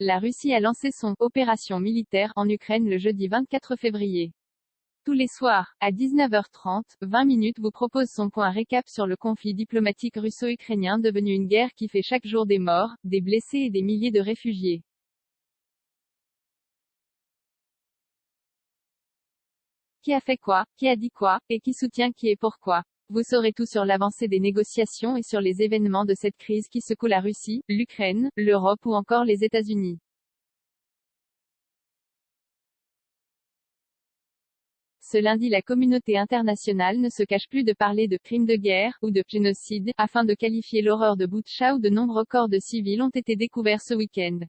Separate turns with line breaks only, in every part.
La Russie a lancé son « opération militaire » en Ukraine le jeudi 24 février. Tous les soirs, à 19h30, 20 minutes vous propose son point récap sur le conflit diplomatique russo-ukrainien devenu une guerre qui fait chaque jour des morts, des blessés et des milliers de réfugiés. Qui a fait quoi, qui a dit quoi, et qui soutient qui et pourquoi. Vous saurez tout sur l'avancée des négociations et sur les événements de cette crise qui secoue la Russie, l'Ukraine, l'Europe ou encore les États-Unis. Ce lundi, la communauté internationale ne se cache plus de parler de crimes de guerre, ou de génocide, afin de qualifier l'horreur de Boutcha où de nombreux corps de civils ont été découverts ce week-end.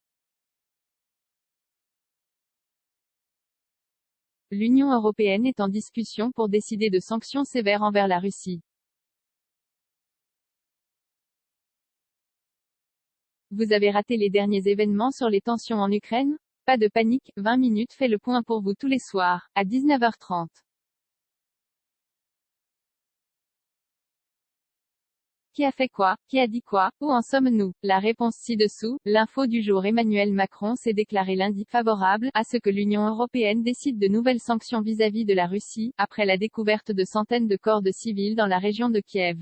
L'Union européenne est en discussion pour décider de sanctions sévères envers la Russie. Vous avez raté les derniers événements sur les tensions en Ukraine? Pas de panique, 20 minutes fait le point pour vous tous les soirs, à 19h30. Qui a fait quoi? Qui a dit quoi? Où en sommes-nous? La réponse ci-dessous. L'info du jour. Emmanuel Macron s'est déclaré lundi favorable à ce que l'Union européenne décide de nouvelles sanctions vis-à-vis de la Russie, après la découverte de centaines de corps de civils dans la région de Kiev.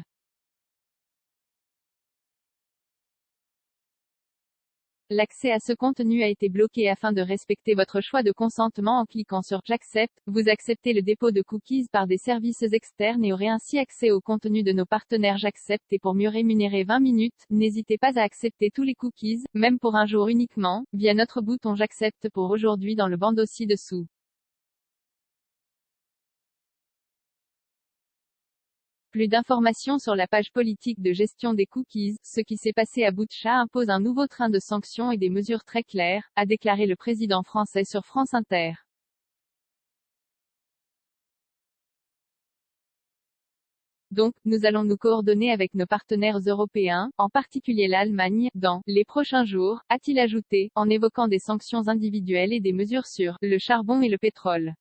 L'accès à ce contenu a été bloqué afin de respecter votre choix de consentement en cliquant sur « J'accepte ». Vous acceptez le dépôt de cookies par des services externes et aurez ainsi accès au contenu de nos partenaires. J'accepte et pour mieux rémunérer 20 minutes, n'hésitez pas à accepter tous les cookies, même pour un jour uniquement, via notre bouton « J'accepte » pour aujourd'hui dans le bandeau ci-dessous. Plus d'informations sur la page politique de gestion des cookies. Ce qui s'est passé à Boutcha impose un nouveau train de sanctions et des mesures très claires, a déclaré le président français sur France Inter. Donc, nous allons nous coordonner avec nos partenaires européens, en particulier l'Allemagne, dans les prochains jours, a-t-il ajouté, en évoquant des sanctions individuelles et des mesures sur le charbon et le pétrole.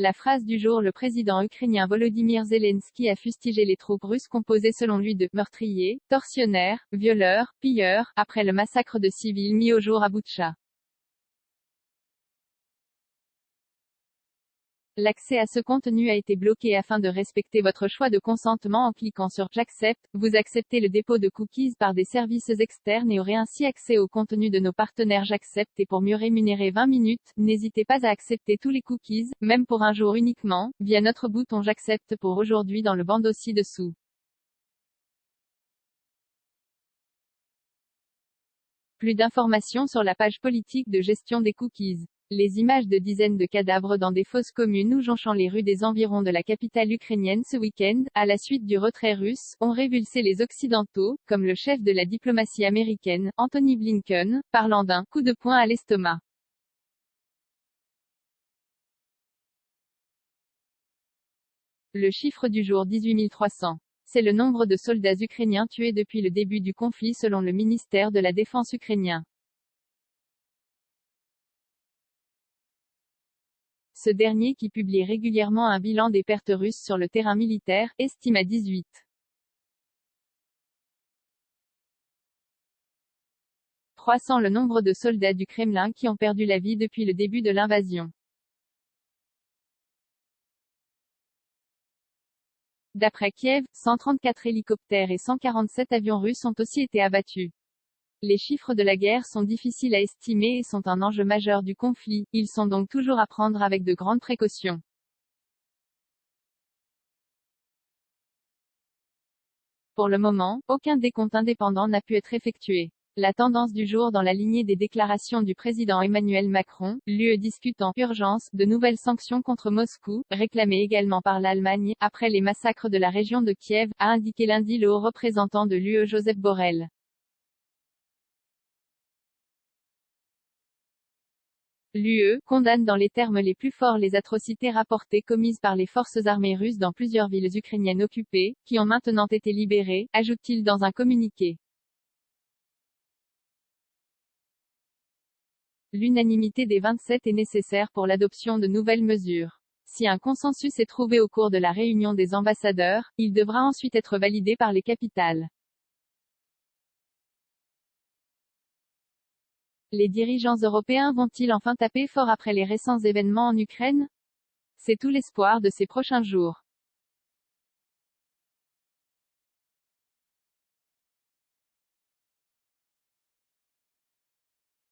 La phrase du jour. Le président ukrainien Volodymyr Zelensky a fustigé les troupes russes composées selon lui de « meurtriers, tortionnaires, violeurs, pilleurs », après le massacre de civils mis au jour à Boutcha. L'accès à ce contenu a été bloqué afin de respecter votre choix de consentement en cliquant sur « J'accepte ». Vous acceptez le dépôt de cookies par des services externes et aurez ainsi accès au contenu de nos partenaires. J'accepte et pour mieux rémunérer 20 minutes, n'hésitez pas à accepter tous les cookies, même pour un jour uniquement, via notre bouton « J'accepte » pour aujourd'hui dans le bandeau ci-dessous. Plus d'informations sur la page politique de gestion des cookies. Les images de dizaines de cadavres dans des fosses communes ou jonchant les rues des environs de la capitale ukrainienne ce week-end, à la suite du retrait russe, ont révulsé les Occidentaux, comme le chef de la diplomatie américaine, Antony Blinken, parlant d'un « coup de poing à l'estomac ». Le chiffre du jour. 18 300. C'est le nombre de soldats ukrainiens tués depuis le début du conflit selon le ministère de la Défense ukrainien. Ce dernier, qui publie régulièrement un bilan des pertes russes sur le terrain militaire, estime à 18 300 le nombre de soldats du Kremlin qui ont perdu la vie depuis le début de l'invasion. D'après Kiev, 134 hélicoptères et 147 avions russes ont aussi été abattus. Les chiffres de la guerre sont difficiles à estimer et sont un enjeu majeur du conflit, ils sont donc toujours à prendre avec de grandes précautions. Pour le moment, aucun décompte indépendant n'a pu être effectué. La tendance du jour. Dans la lignée des déclarations du président Emmanuel Macron, l'UE discute en urgence de nouvelles sanctions contre Moscou, réclamées également par l'Allemagne, après les massacres de la région de Kiev, a indiqué lundi le haut représentant de l'UE Joseph Borrell. L'UE condamne dans les termes les plus forts les atrocités rapportées commises par les forces armées russes dans plusieurs villes ukrainiennes occupées, qui ont maintenant été libérées, ajoute-t-il dans un communiqué. L'unanimité des 27 est nécessaire pour l'adoption de nouvelles mesures. Si un consensus est trouvé au cours de la réunion des ambassadeurs, il devra ensuite être validé par les capitales. Les dirigeants européens vont-ils enfin taper fort après les récents événements en Ukraine? C'est tout l'espoir de ces prochains jours.